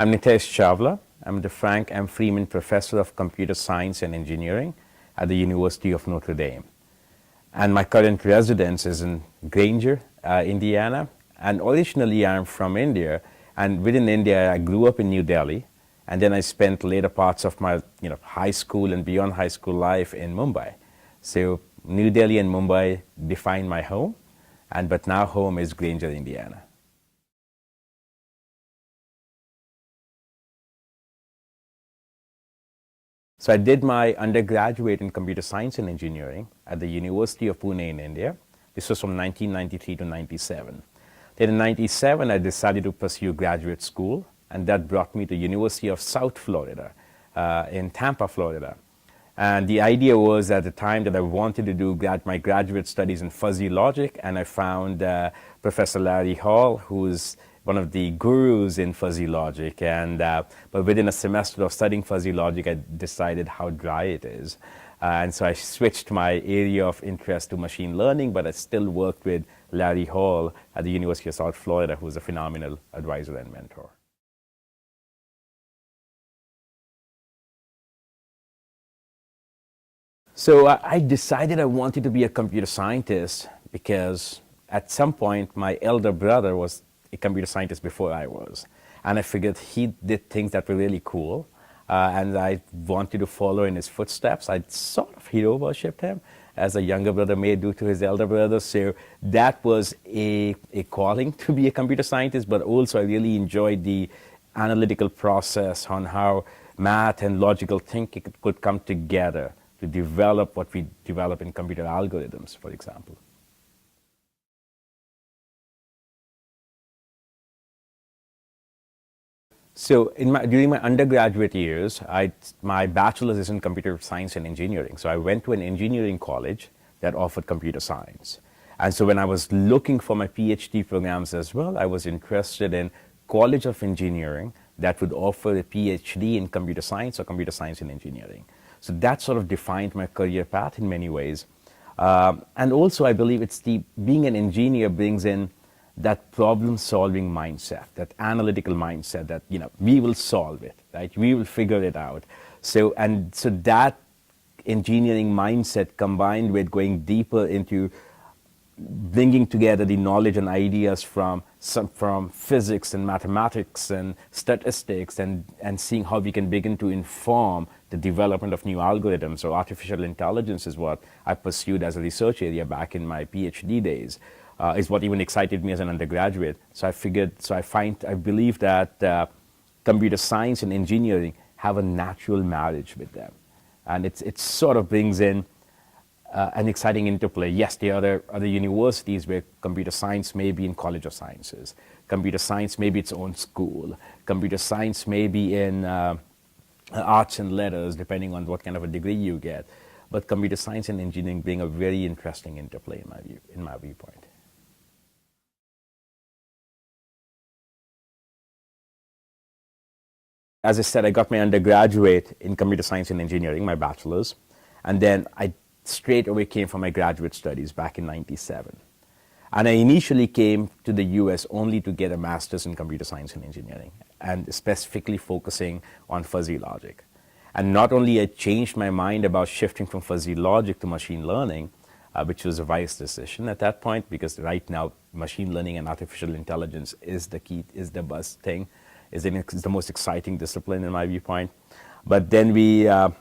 I'm Nitesh Chawla. I'm the Frank M. Freeman Professor of Computer Science and Engineering at the University of Notre Dame. And my current residence is in Granger, Indiana. And originally I'm from India. And within India, I grew up in New Delhi. And then I spent later parts of my high school and beyond high school life in Mumbai. So New Delhi and Mumbai define my home. But now home is Granger, Indiana. So I did my undergraduate in computer science and engineering at the University of Pune in India. This was from 1993 to 97. Then in 97, I decided to pursue graduate school, and that brought me to University of South Florida in Tampa, Florida. And the idea was at the time that I wanted to do my graduate studies in fuzzy logic, and I found Professor Larry Hall, who's one of the gurus in fuzzy logic, but within a semester of studying fuzzy logic, I decided how dry it is. And so I switched my area of interest to machine learning, but I still worked with Larry Hall at the University of South Florida, who's a phenomenal advisor and mentor. So I decided I wanted to be a computer scientist because at some point my elder brother was a computer scientist before I was. And I figured he did things that were really cool. And I wanted to follow in his footsteps. I sort of hero worshipped him, as a younger brother may do to his elder brother. So that was a calling to be a computer scientist, but also I really enjoyed the analytical process on how math and logical thinking could come together to develop what we develop in computer algorithms, for example. So during my undergraduate years, my bachelor's is in computer science and engineering. So I went to an engineering college that offered computer science. And so when I was looking for my PhD programs as well, I was interested in College of Engineering that would offer a PhD in computer science or computer science and engineering. So that sort of defined my career path in many ways. And also I believe being an engineer brings in that problem-solving mindset, that analytical mindset that, we will solve it, right? We will figure it out. So that engineering mindset combined with going deeper into bringing together the knowledge and ideas from physics and mathematics and statistics and seeing how we can begin to inform the development of new algorithms. So artificial intelligence is what I pursued as a research area back in my PhD days. Is what even excited me as an undergraduate. So I believe that computer science and engineering have a natural marriage with them. And it sort of brings in an exciting interplay. Yes, there are other universities where computer science may be in College of Sciences. Computer science may be its own school. Computer science may be in arts and letters, depending on what kind of a degree you get. But computer science and engineering bring a very interesting interplay in my viewpoint. As I said, I got my undergraduate in computer science and engineering, my bachelor's, and then I straight away came for my graduate studies back in 97. And I initially came to the US only to get a master's in computer science and engineering, and specifically focusing on fuzzy logic. And not only I changed my mind about shifting from fuzzy logic to machine learning, which was a wise decision at that point, because right now machine learning and artificial intelligence is the key, is the buzz thing. Is the most exciting discipline in my viewpoint. But then I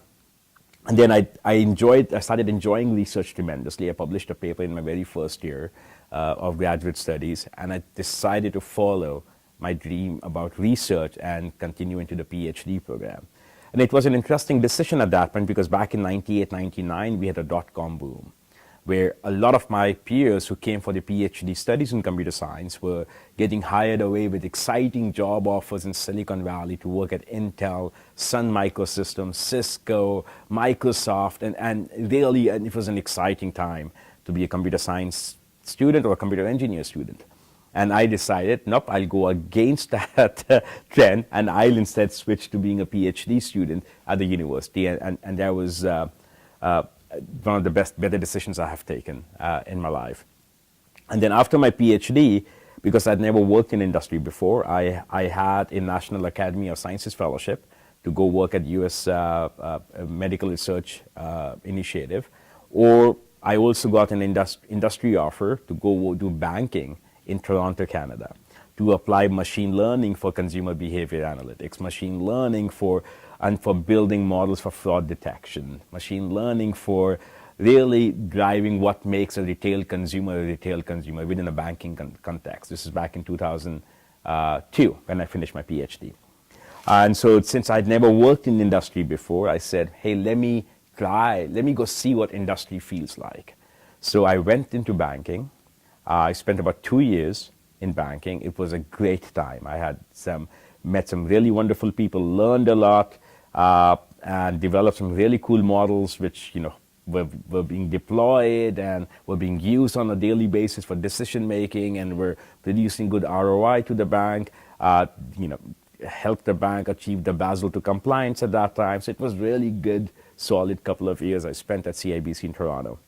started enjoying research tremendously. I published a paper in my very first year of graduate studies, and I decided to follow my dream about research and continue into the PhD program. And it was an interesting decision at that point because back in 98, 99, we had a dot-com boom, where a lot of my peers who came for the PhD studies in computer science were getting hired away with exciting job offers in Silicon Valley to work at Intel, Sun Microsystems, Cisco, Microsoft, and really it was an exciting time to be a computer science student or a computer engineer student. And I decided, nope, I'll go against that trend, and I'll instead switch to being a PhD student at the university. And that was one of the better decisions I have taken in my life. And then after my PhD, because I'd never worked in industry before. I had a National Academy of Sciences fellowship to go work at U.S. Medical Research Initiative, or I also got an industry offer to go do banking in Toronto, Canada, to apply machine learning for consumer behavior analytics, machine learning for building models for fraud detection, machine learning for really driving what makes a retail consumer within a banking context. This is back in 2002 when I finished my PhD. And so since I'd never worked in industry before, I said, hey, let me go see what industry feels like. So I went into banking. I spent about 2 years in banking. It was a great time. I had met some really wonderful people, learned a lot, and developed some really cool models which were being deployed and were being used on a daily basis for decision making, and were producing good ROI to the bank. Helped the bank achieve the Basel II compliance at that time. So it was really good, solid couple of years I spent at CIBC in Toronto.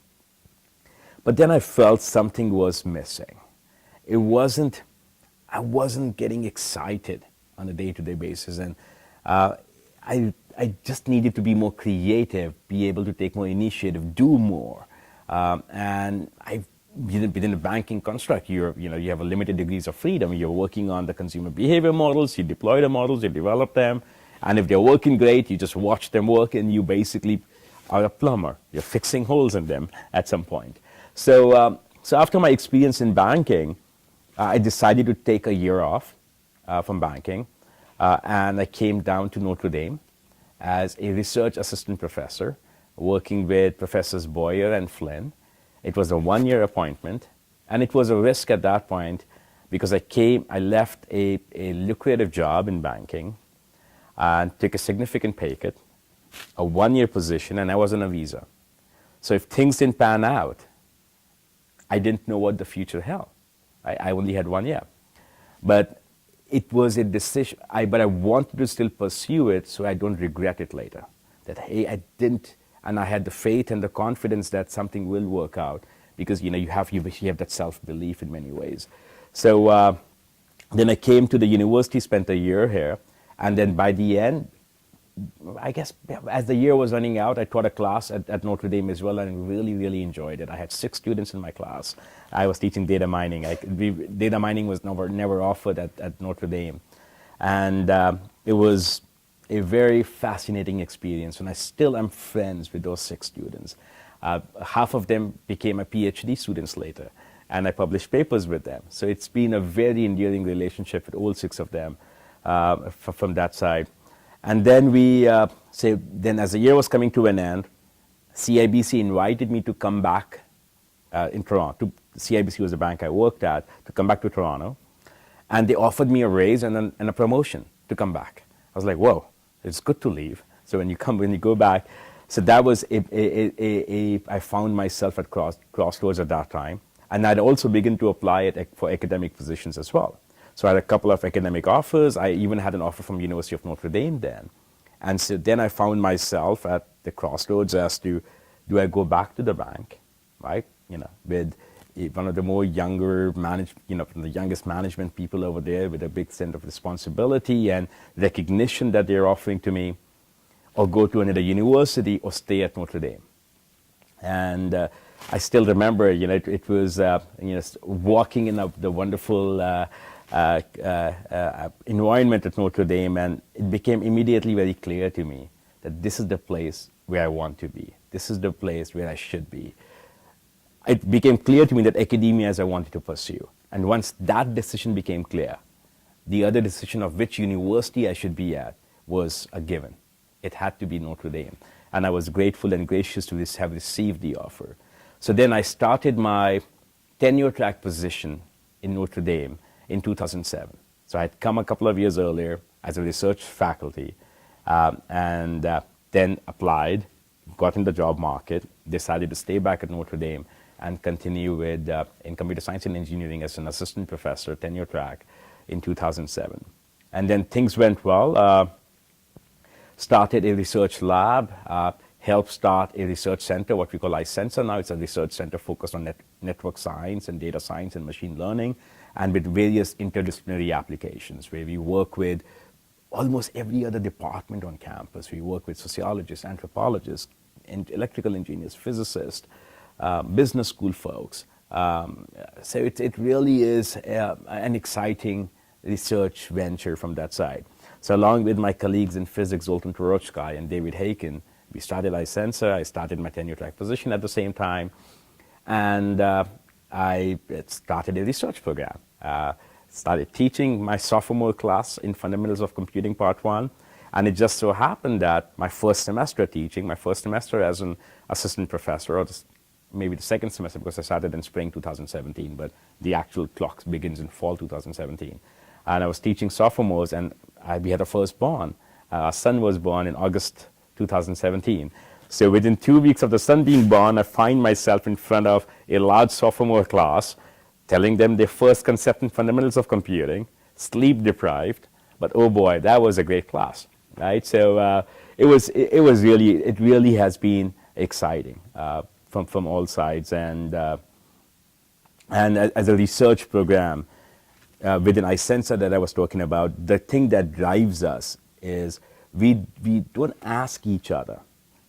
But then I felt something was missing. I wasn't getting excited on a day-to-day basis, and I just needed to be more creative, be able to take more initiative, do more. And within the banking construct, you have a limited degrees of freedom. You're working on the consumer behavior models, you deploy the models, you develop them, and if they're working great, you just watch them work, and you basically are a plumber. You're fixing holes in them at some point. So after my experience in banking, I decided to take a year off from banking, and I came down to Notre Dame as a research assistant professor, working with Professors Boyer and Flynn. It was a 1-year appointment, and it was a risk at that point because I left a lucrative job in banking and took a significant pay cut, a 1-year position, and I was on a visa. So if things didn't pan out, I didn't know what the future held. I only had 1 year. But it was a decision, but I wanted to still pursue it so I don't regret it later. That, hey, I didn't, and I had the faith and the confidence that something will work out, because you have that self-belief in many ways. So then I came to the university, spent a year here, and then by the end, I guess as the year was running out, I taught a class at Notre Dame as well, and really, really enjoyed it. I had 6 students in my class. I was teaching data mining. Data mining was never offered at Notre Dame. And it was a very fascinating experience, and I still am friends with those 6 students. Half of them became my PhD students later, and I published papers with them. So it's been a very endearing relationship with all 6 of them from that side. And then then as the year was coming to an end, CIBC invited me to come back in Toronto. CIBC was the bank I worked at, to come back to Toronto. And they offered me a raise and a promotion to come back. I was like, whoa, it's good to leave. So when you go back, so that was I found myself at crossroads at that time. And I'd also begun to apply it for academic positions as well. So I had a couple of academic offers. I even had an offer from University of Notre Dame then. And so then I found myself at the crossroads as to, do I go back to the bank, right? With one of the more younger from the youngest management people over there, with a big sense of responsibility and recognition that they're offering to me, or go to another university, or stay at Notre Dame. And I still remember, it was walking in the wonderful environment at Notre Dame, and it became immediately very clear to me that this is the place where I want to be. This is the place where I should be. It became clear to me that academia is I wanted to pursue. And once that decision became clear, the other decision of which university I should be at was a given. It had to be Notre Dame. And I was grateful and gracious to have received the offer. So then I started my tenure track position in Notre Dame in 2007. So I had come a couple of years earlier as a research faculty, and then applied, got in the job market, decided to stay back at Notre Dame and continue with in computer science and engineering as an assistant professor, tenure track, in 2007. And then things went well. Started a research lab, helped start a research center, what we call iSensor now. It's a research center focused on network science and data science and machine learning, and with various interdisciplinary applications where we work with almost every other department on campus. We work with sociologists, anthropologists, and electrical engineers, physicists, business school folks. So it really is an exciting research venture from that side. So along with my colleagues in physics, Zoltan Torochkai and David Haken, we started iSensor. I started my tenure track position at the same time. And I started a research program. Started teaching my sophomore class in Fundamentals of Computing Part 1. And it just so happened that my first semester teaching, my first semester as an assistant professor, or maybe the second semester because I started in spring 2017, but the actual clock begins in fall 2017. And I was teaching sophomores, and we had a firstborn. Our son was born in August 2017. So within 2 weeks of the son being born, I find myself in front of a large sophomore class, telling them their first concept and fundamentals of computing, sleep deprived, but oh boy, that was a great class, right? So it really has been exciting from all sides, and as a research program within iSensor that I was talking about, the thing that drives us is we don't ask each other,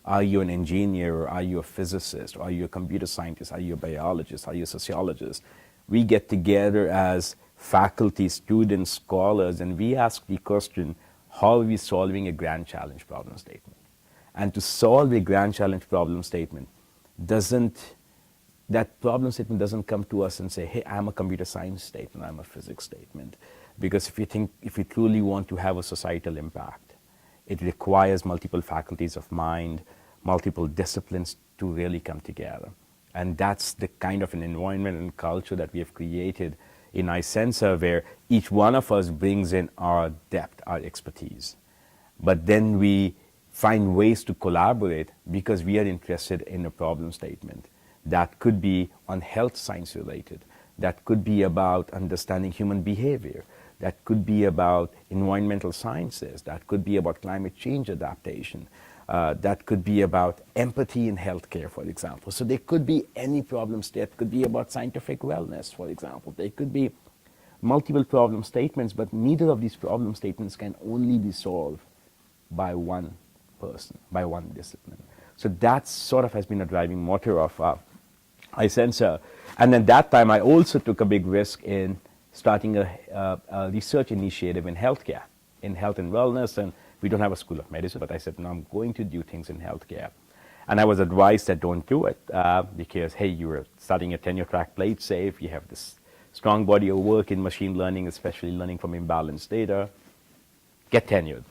are you an engineer, or are you a physicist, or are you a computer scientist, are you a biologist, are you a sociologist? We get together as faculty, students, scholars, and we ask the question, how are we solving a grand challenge problem statement? And to solve a grand challenge problem statement, that problem statement doesn't come to us and say, hey, I'm a computer science statement, I'm a physics statement. Because if we truly want to have a societal impact, it requires multiple faculties of mind, multiple disciplines to really come together. And that's the kind of an environment and culture that we have created in iSensor, where each one of us brings in our depth, our expertise. But then we find ways to collaborate because we are interested in a problem statement that could be on health science related, that could be about understanding human behavior, that could be about environmental sciences, that could be about climate change adaptation, that could be about empathy in healthcare, for example. So there could be any problems that could be about scientific wellness, for example. There could be multiple problem statements, but neither of these problem statements can only be solved by one person, by one discipline. So that sort of has been a driving motor of iSensor. And at that time, I also took a big risk in starting a research initiative in healthcare, in health and wellness, and we don't have a school of medicine, but I said, no, I'm going to do things in healthcare. And I was advised that don't do it because, hey, you're starting a tenure track, play it safe, you have this strong body of work in machine learning, especially learning from imbalanced data, get tenured.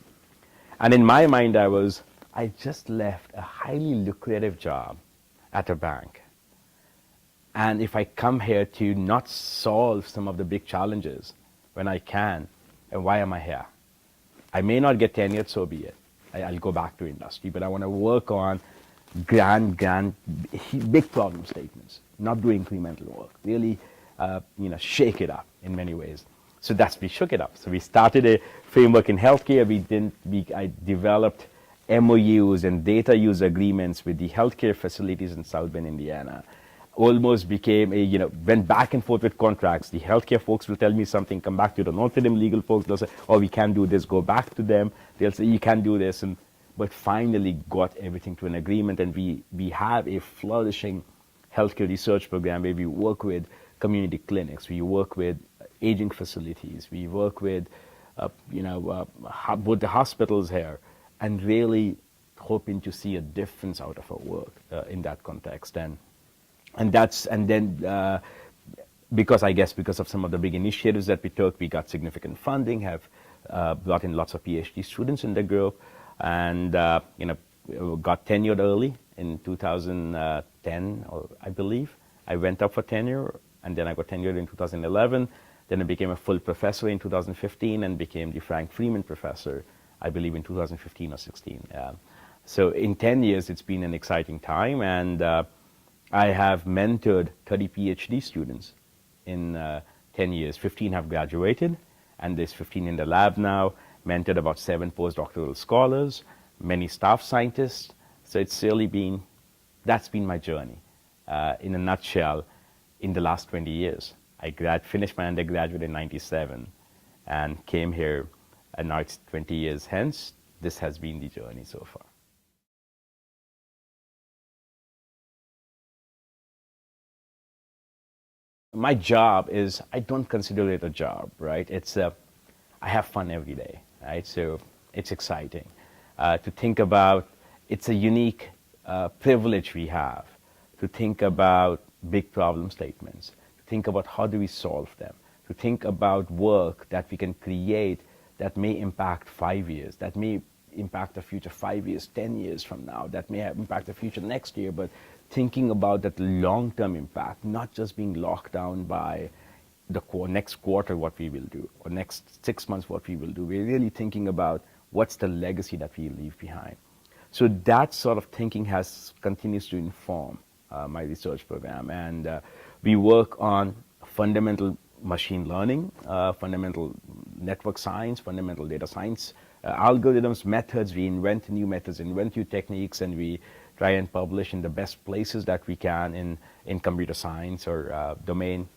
And in my mind, I just left a highly lucrative job at a bank. And if I come here to not solve some of the big challenges when I can, and why am I here? I may not get tenured, so be it. I'll go back to industry, but I want to work on big problem statements, not do incremental work. Really, shake it up in many ways. So we shook it up. So we started a framework in healthcare. I developed MOUs and data use agreements with the healthcare facilities in South Bend, Indiana. Almost became went back and forth with contracts. The healthcare folks will tell me something, come back to the Notre Dame legal folks, they'll say, oh, we can't do this, go back to them. They'll say, you can't do this. But finally got everything to an agreement, and we have a flourishing healthcare research program where we work with community clinics, we work with aging facilities, we work with both the hospitals here, and really hoping to see a difference out of our work in that context. Because of some of the big initiatives that we took, we got significant funding, have brought in lots of PhD students in the group, and got tenured early in 2010, or I believe. I went up for tenure, and then I got tenured in 2011. Then I became a full professor in 2015 and became the Frank Freeman Professor, I believe, in 2015 or 16. So in 10 years, it's been an exciting time, and I have mentored 30 PhD students in 10 years. 15 have graduated, and there's 15 in the lab now. Mentored about 7 postdoctoral scholars, many staff scientists, So it's really been, that's been my journey in a nutshell in the last 20 years. I finished my undergraduate in 97 and came here, and now it's 20 years hence. This has been the journey so far. My job is, I don't consider it a job, right? I have fun every day, right? So it's exciting to think about. It's a unique privilege we have to think about big problem statements, to think about how do we solve them, to think about work that we can create that may impact 5 years, that may impact the future 5 years, 10 years from now, that may have impact the future next year, but thinking about that long-term impact, not just being locked down by the next quarter what we will do, or next 6 months what we will do. We're really thinking about what's the legacy that we leave behind. So that sort of thinking continues to inform my research program, and we work on fundamental machine learning, fundamental network science, fundamental data science, algorithms, methods. We invent new methods, invent new techniques, and we try and publish in the best places that we can in computer science or domain.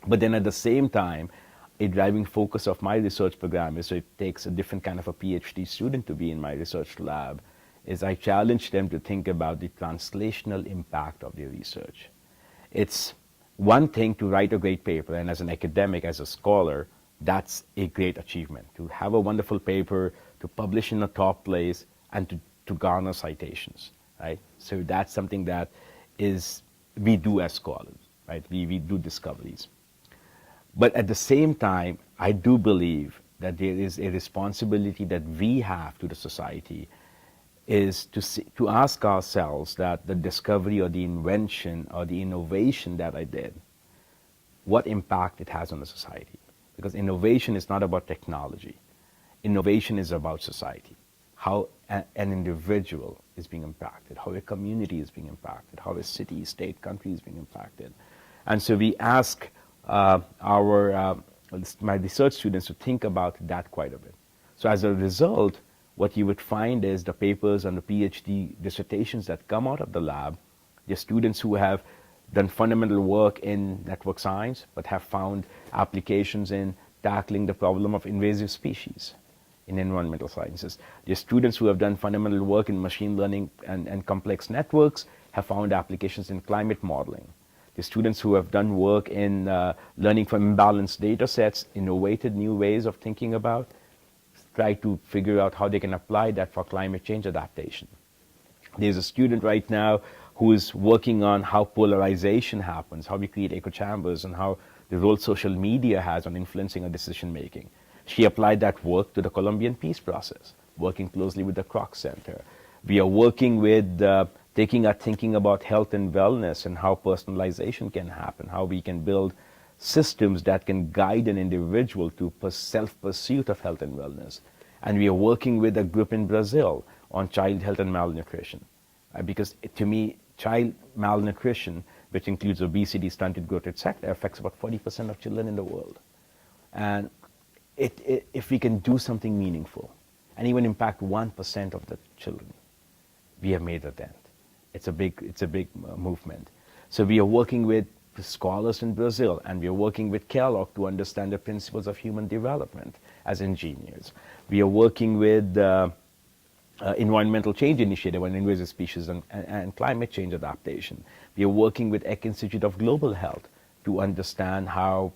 But then at the same time, a driving focus of my research program is, so it takes a different kind of a PhD student to be in my research lab, is I challenge them to think about the translational impact of their research. It's one thing to write a great paper, and as an academic, as a scholar, that's a great achievement. To have a wonderful paper, to publish in a top place, and to garner citations, right? So that's something that we do as scholars, right? We do discoveries. But at the same time, I do believe that there is a responsibility that we have to the society, is to ask ourselves that the discovery or the invention or the innovation that I did, what impact it has on the society. Because innovation is not about technology. Innovation is about society, how an individual is being impacted, how a community is being impacted, how a city, state, country is being impacted. And so we ask my research students to think about that quite a bit. So as a result, what you would find is the papers and the PhD dissertations that come out of the lab, the students who have done fundamental work in network science, but have found applications in tackling the problem of invasive species in environmental sciences. The students who have done fundamental work in machine learning and complex networks have found applications in climate modeling. The students who have done work in learning from imbalanced data sets, innovated new ways of thinking about, try to figure out how they can apply that for climate change adaptation. There's a student right now who is working on how polarization happens, how we create echo chambers, and how the role social media has on influencing our decision making. She applied that work to the Colombian peace process, working closely with the Kroc Center. We are working with taking our thinking about health and wellness and how personalization can happen, how we can build systems that can guide an individual to self-pursuit of health and wellness. And we are working with a group in Brazil on child health and malnutrition. Because to me, child malnutrition, which includes obesity, stunted growth, etc., affects about 40% of children in the world. And if we can do something meaningful and even impact 1% of the children, we have made a dent. It's a big movement. So we are working with scholars in Brazil, and we are working with Kellogg to understand the principles of human development as engineers. We are working with Environmental Change Initiative on invasive species and climate change adaptation. We are working with Eck Institute of Global Health to understand how,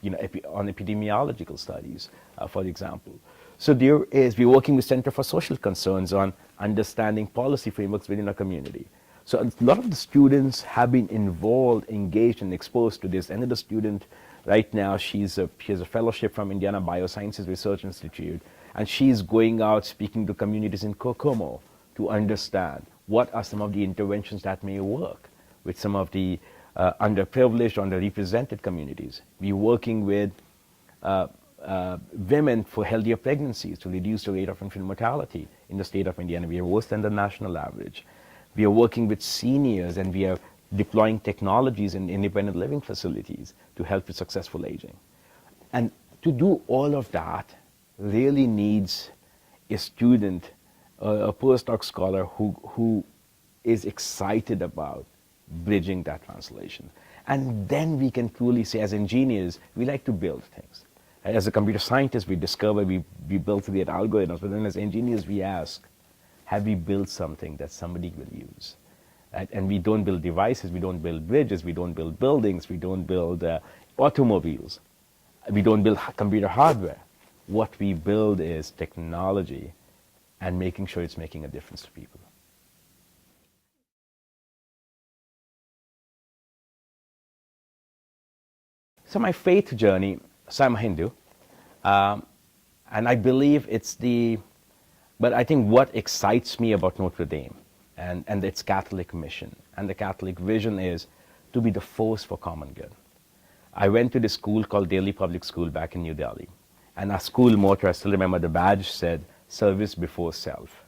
on epidemiological studies, for example. So we're working with Center for Social Concerns on understanding policy frameworks within a community. So a lot of the students have been involved, engaged, and exposed to this. Another student right now, she has a fellowship from Indiana Biosciences Research Institute, and she's going out speaking to communities in Kokomo to understand what are some of the interventions that may work with some of the underprivileged, underrepresented communities. We're working with women for healthier pregnancies to reduce the rate of infant mortality in the state of Indiana. We are worse than the national average. We are working with seniors, and we are deploying technologies in independent living facilities to help with successful aging. And to do all of that really needs a student a postdoc scholar who is excited about bridging that translation. And then we can truly say, as engineers, we like to build things. As a computer scientist, we discover, we build great algorithms, but then as engineers, we ask, have we built something that somebody will use? Right? And we don't build devices, we don't build bridges, we don't build buildings, we don't build automobiles, we don't build computer hardware. What we build is technology and making sure it's making a difference to people. So my faith journey, so I'm a Hindu, and I believe but I think what excites me about Notre Dame and its Catholic mission and the Catholic vision is to be the force for common good. I went to this school called Delhi Public School back in New Delhi, and our school motto, I still remember the badge said, service before self.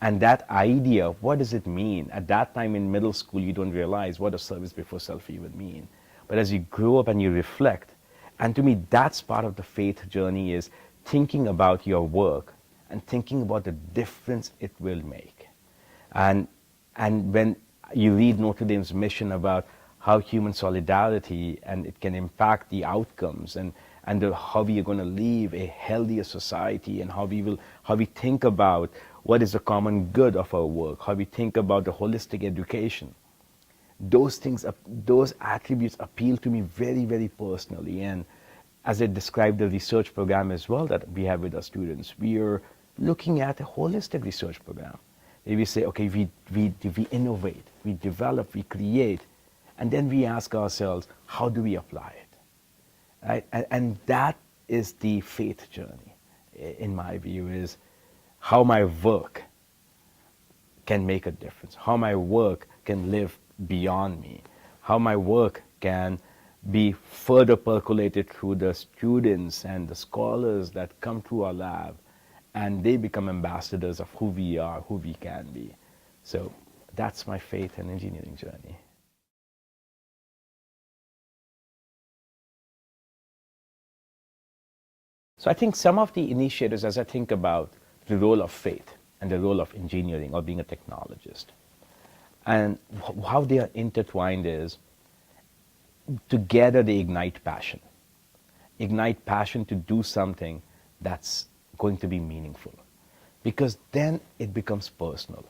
And that idea, what does it mean? At that time in middle school, you don't realize what does service before self even mean. But as you grow up and you reflect, and to me, that's part of the faith journey, is thinking about your work and thinking about the difference it will make. And when you read Notre Dame's mission about how human solidarity and it can impact the outcomes and how we are going to live a healthier society, and how we think about what is the common good of our work, how we think about the holistic education. Those things, those attributes appeal to me very, very personally. And as I described the research program as well that we have with our students, we are looking at a holistic research program. Where we say, okay, we innovate, we develop, we create, and then we ask ourselves, how do we apply it? Right? And that is the faith journey, in my view, is how my work can make a difference, how my work can live beyond me, how my work can be further percolated through the students and the scholars that come through our lab, and they become ambassadors of who we are, who we can be. So that's my faith and engineering journey. So I think some of the initiatives, as I think about the role of faith and the role of engineering or being a technologist, and how they are intertwined, is together they ignite passion. Ignite passion to do something that's going to be meaningful. Because then it becomes personal.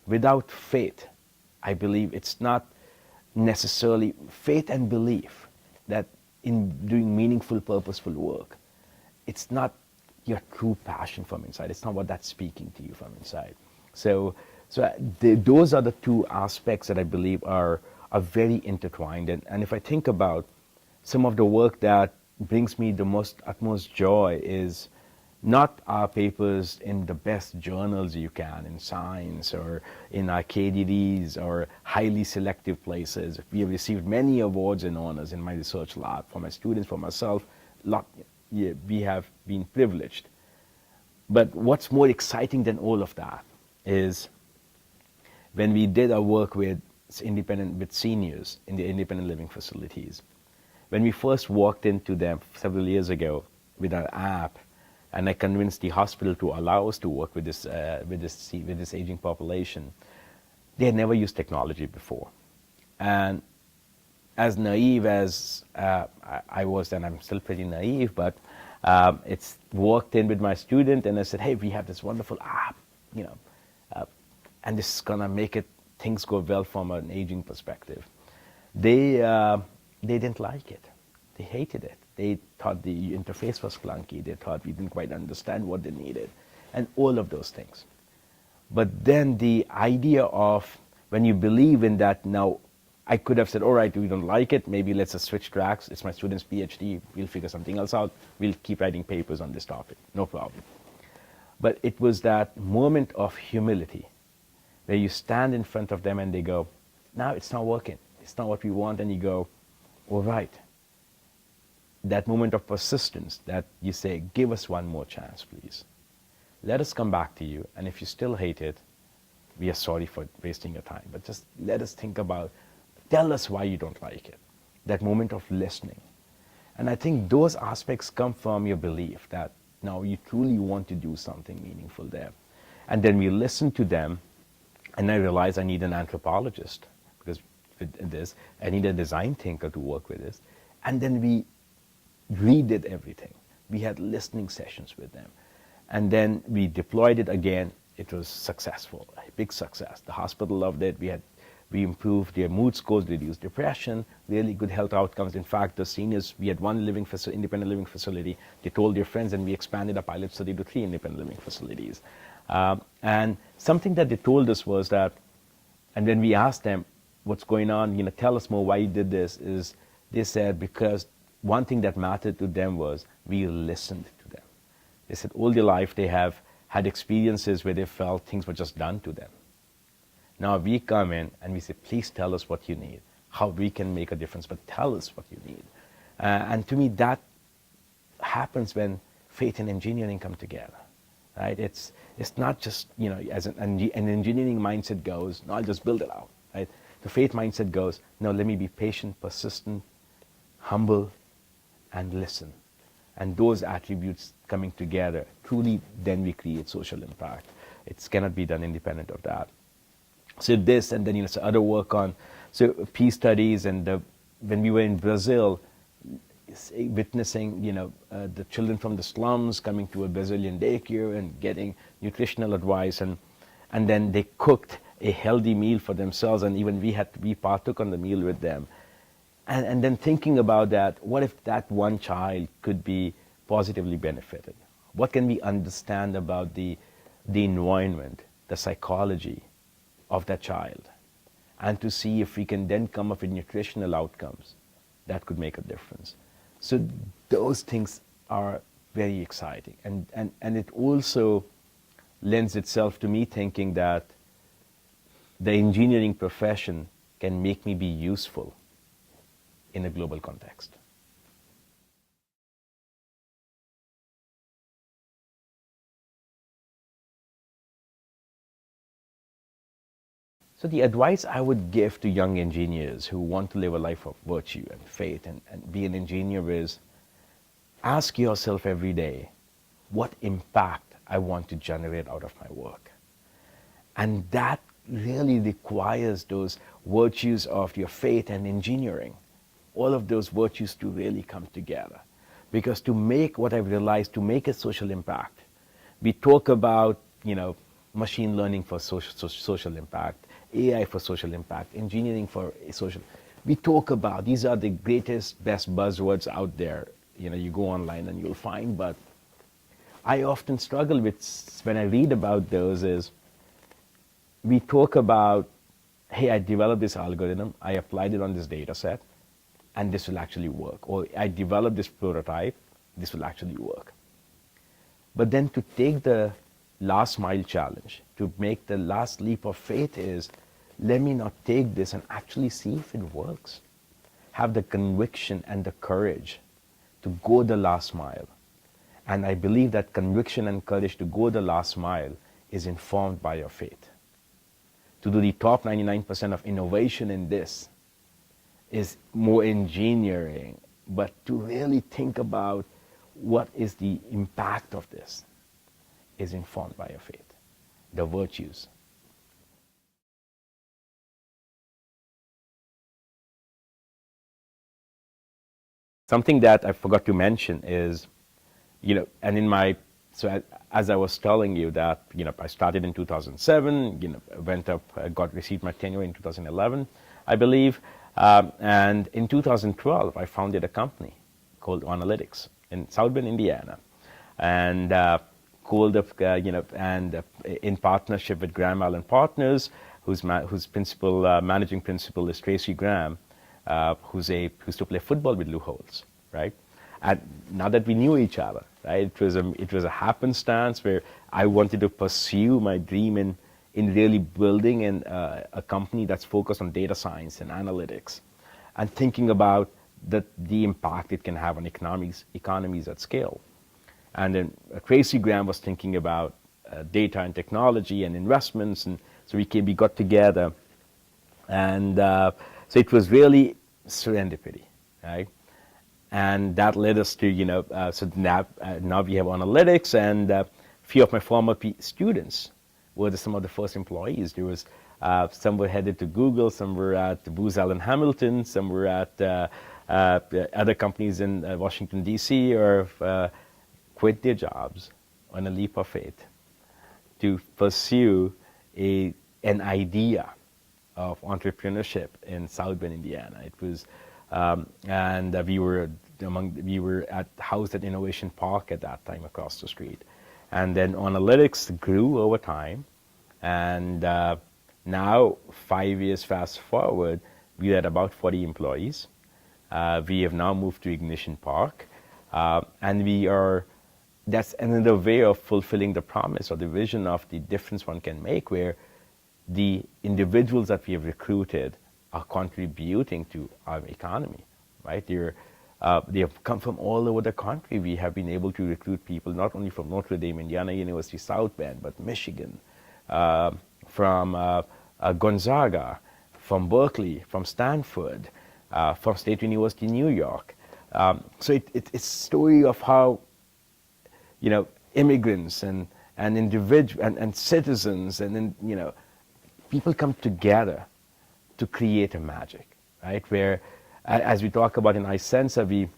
Without faith, I believe it's not necessarily faith and belief that in doing meaningful, purposeful work, it's not your true passion from inside. It's not what that's speaking to you from inside. So those are the two aspects that I believe are very intertwined. And if I think about some of the work that brings me the utmost joy, is not our papers in the best journals you can, in science or in our KDDs or highly selective places. We have received many awards and honors in my research lab, for my students, for myself. We have been privileged. But what's more exciting than all of that is when we did our work with seniors in the independent living facilities. When we first walked into them several years ago with our app, and I convinced the hospital to allow us to work with this aging population, they had never used technology before. And as naive as I was, and I'm still pretty naive, but it's walked in with my student, and I said, hey, we have this wonderful app, and this is gonna make things go well from an aging perspective. They didn't like it. They hated it. They thought the interface was clunky. They thought we didn't quite understand what they needed, and all of those things. But then the idea of, when you believe in that, now I could have said, all right, we don't like it, maybe let's just switch tracks. It's my student's PhD. We'll figure something else out. We'll keep writing papers on this topic. No problem. But it was that moment of humility where you stand in front of them and they go, now it's not working. It's not what we want. And you go, all right. That moment of persistence that you say, give us one more chance, please. Let us come back to you. And if you still hate it, we are sorry for wasting your time. But just let us think about, tell us why you don't like it. That moment of listening. And I think those aspects come from your belief that now you truly want to do something meaningful there. And then we listened to them, and I realized I need an anthropologist because with this, I need a design thinker to work with this. And then we redid everything. We had listening sessions with them. And then we deployed it again. It was successful, a big success. The hospital loved it. We improved their mood scores, reduced depression, really good health outcomes. In fact, the seniors, we had one independent living facility. They told their friends, and we expanded our pilot study to 3 independent living facilities. And something that they told us was that, and when we asked them, what's going on, tell us more why you did this, is they said because one thing that mattered to them was we listened to them. They said all their life they have had experiences where they felt things were just done to them. Now we come in and we say, please tell us what you need, how we can make a difference, but tell us what you need. And to me, that happens when faith and engineering come together. Right? It's not just, as an engineering mindset goes, no, I'll just build it out. Right? The faith mindset goes, no, let me be patient, persistent, humble, and listen. And those attributes coming together, truly then we create social impact. It cannot be done independent of that. So this, and then so other work on peace studies, and when we were in Brazil, witnessing the children from the slums coming to a Brazilian daycare and getting nutritional advice, and then they cooked a healthy meal for themselves, and even we partook on the meal with them, and then thinking about that, what if that one child could be positively benefited? What can we understand about the environment, the psychology of that child, and to see if we can then come up with nutritional outcomes that could make a difference. So those things are very exciting, and it also lends itself to me thinking that the engineering profession can make me be useful in a global context. So the advice I would give to young engineers who want to live a life of virtue and faith and be an engineer is, ask yourself every day, what impact I want to generate out of my work? And that really requires those virtues of your faith and engineering, all of those virtues to really come together. Because to make what I've realized, to make a social impact, we talk about, machine learning for social impact, AI for social impact, engineering for social. We talk about, these are the greatest, best buzzwords out there. You go online and you'll find, but I often struggle with, when I read about those, is we talk about, hey, I developed this algorithm, I applied it on this data set, and this will actually work. Or I developed this prototype, this will actually work. But then to take the last mile challenge, to make the last leap of faith is, let me not take this and actually see if it works. Have the conviction and the courage to go the last mile. And I believe that conviction and courage to go the last mile is informed by your faith. To do the top 99% of innovation in this is more engineering, but to really think about what is the impact of this is informed by your faith, the virtues. Something that I forgot to mention is, and in my, so as I was telling you that, I started in 2007, went up, received my tenure in 2011, I believe, and in 2012, I founded a company called Analytics in South Bend, Indiana, and called up, and in partnership with Graham Allen Partners, whose managing principal is Tracy Graham, who's to play football with Lou Holtz, right? And now that we knew each other, right? It was a happenstance where I wanted to pursue my dream in really building a company that's focused on data science and analytics, and thinking about the impact it can have on economies at scale. And then Tracy Graham was thinking about data and technology and investments, and so we got together, and so it was really serendipity, right? And that led us to, so now we have Analytics, and a few of my former students were some of the first employees. There was some were headed to Google, some were at Booz Allen Hamilton, some were at other companies in Washington D.C. or quit their jobs on a leap of faith to pursue an idea of entrepreneurship in South Bend, Indiana. It was, and we were housed at Innovation Park at that time across the street, and then analytics grew over time, and now 5 years fast forward, we had about 40 employees. We have now moved to Ignition Park, and we are. That's another way of fulfilling the promise or the vision of the difference one can make, where the individuals that we have recruited are contributing to our economy, right? They have come from all over the country. We have been able to recruit people not only from Notre Dame, Indiana University, South Bend, but Michigan, from Gonzaga, from Berkeley, from Stanford, from State University, New York. So it's a story of how, immigrants and individuals and citizens and then, people come together to create a magic, right? Where, as we talk about in iSensa, we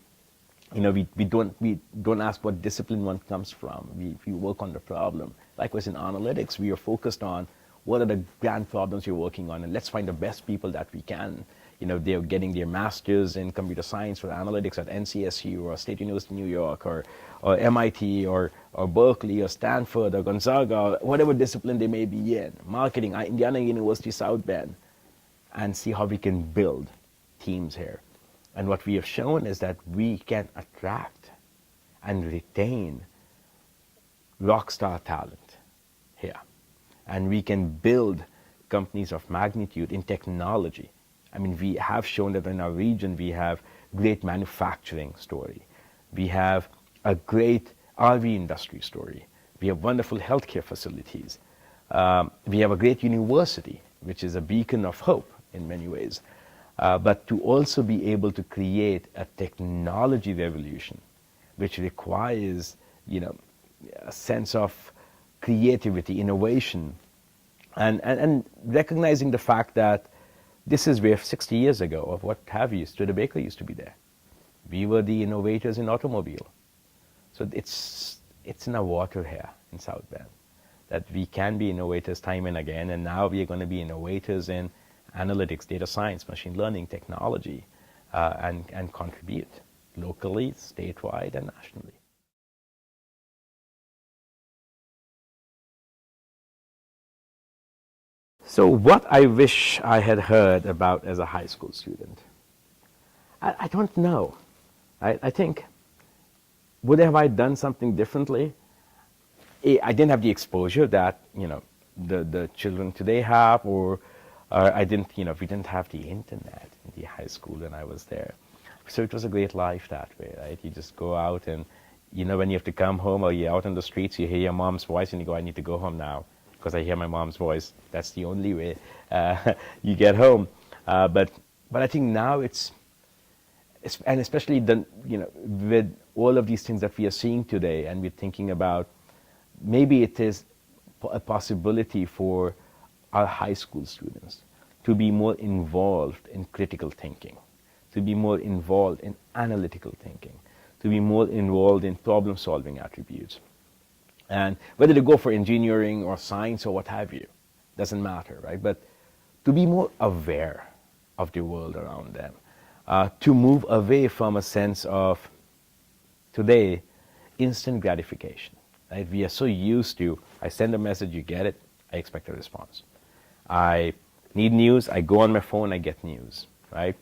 don't ask what discipline one comes from. We work on the problem. Likewise in analytics, we are focused on what are the grand problems you're working on, and let's find the best people that we can. They're getting their masters in computer science or analytics at NCSU or State University, New York, or MIT or Berkeley or Stanford or Gonzaga, or whatever discipline they may be in, marketing, Indiana University, South Bend, and see how we can build teams here. And what we have shown is that we can attract and retain rock star talent here. And we can build companies of magnitude in technology. I mean, we have shown that in our region we have great manufacturing story. We have a great RV industry story. We have wonderful healthcare facilities. We have a great university, which is a beacon of hope in many ways. But to also be able to create a technology revolution, which requires, a sense of creativity, innovation, and recognizing the fact that this is where 60 years ago, or what have you, Studebaker used to be there. We were the innovators in automobile. So it's in our water here in South Bend, that we can be innovators time and again, and now we are going to be innovators in analytics, data science, machine learning, technology, and contribute locally, statewide, and nationally. So what I wish I had heard about as a high school student, I don't know. I think, would have I done something differently? I didn't have the exposure that, the children today have, or I didn't, we didn't have the internet in the high school when I was there. So it was a great life that way, right? You just go out and, when you have to come home or you're out on the streets, you hear your mom's voice and you go, I need to go home now because I hear my mom's voice. That's the only way you get home. But I think now and especially with all of these things that we are seeing today, and we're thinking about, maybe it is a possibility for our high school students to be more involved in critical thinking, to be more involved in analytical thinking, to be more involved in problem-solving attributes. And whether to go for engineering or science or what have you, doesn't matter, right? But to be more aware of the world around them, to move away from a sense of, today, instant gratification, right? We are so used to, I send a message, you get it, I expect a response. I need news, I go on my phone, I get news, right?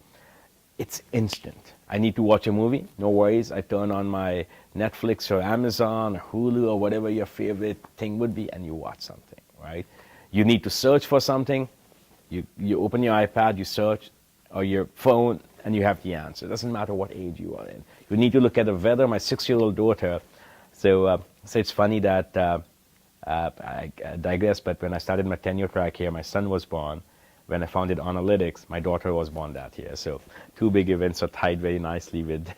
It's instant. I need to watch a movie, no worries, I turn on my Netflix or Amazon or Hulu or whatever your favorite thing would be, and you watch something, right? You need to search for something, you open your iPad, you search, or your phone, and you have the answer. It doesn't matter what age you are in. You need to look at the weather. My 6-year-old daughter, so it's funny that, I digress, but when I started my tenure track here, my son was born. When I founded analytics, my daughter was born that year. So two big events are tied very nicely with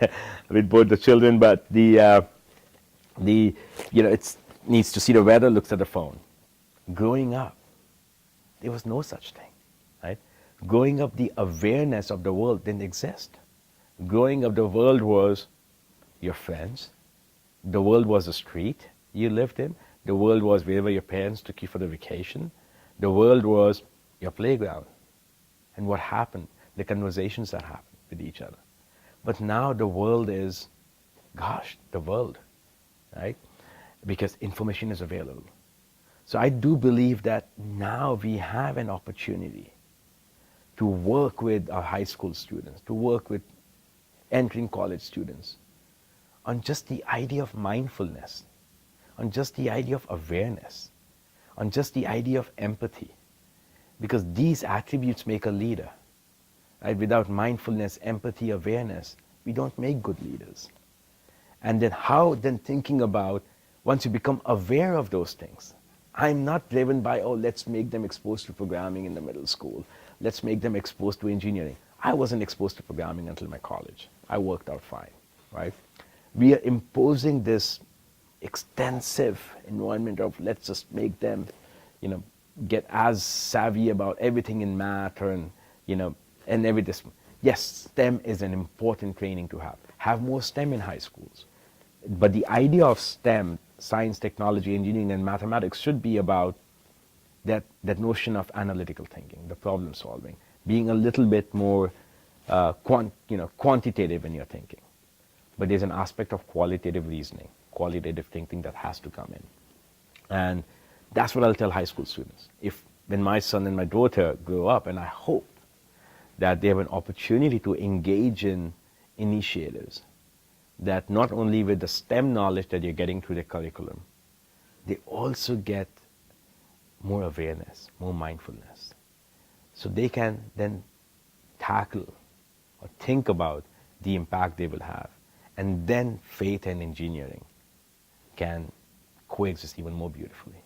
with both the children. But it needs to see the weather, looks at the phone. Growing up, there was no such thing, right? Growing up, the awareness of the world didn't exist. Growing up, the world was your friends. The world was the street you lived in. The world was wherever your parents took you for the vacation. The world was your playground. And what happened, the conversations that happened with each other. But now the world is, gosh, the world, right? Because information is available. So I do believe that now we have an opportunity to work with our high school students, to work with entering college students on just the idea of mindfulness, on just the idea of awareness, on just the idea of empathy. Because these attributes make a leader. Right? Without mindfulness, empathy, awareness, we don't make good leaders. And then thinking about, once you become aware of those things, I'm not driven by, oh, let's make them exposed to programming in the middle school. Let's make them exposed to engineering. I wasn't exposed to programming until my college. I worked out fine, right? We are imposing this extensive environment of let's just make them, get as savvy about everything in math and everything. Yes, STEM is an important training to have. Have more STEM in high schools. But the idea of STEM, science, technology, engineering, and mathematics should be about that notion of analytical thinking, the problem solving, being a little bit more quantitative in your thinking. But there's an aspect of qualitative reasoning, qualitative thinking that has to come in. And that's what I'll tell high school students. When my son and my daughter grow up, and I hope that they have an opportunity to engage in initiatives that not only with the STEM knowledge that you're getting through the curriculum, they also get more awareness, more mindfulness. So they can then tackle or think about the impact they will have. And then faith and engineering can coexist even more beautifully.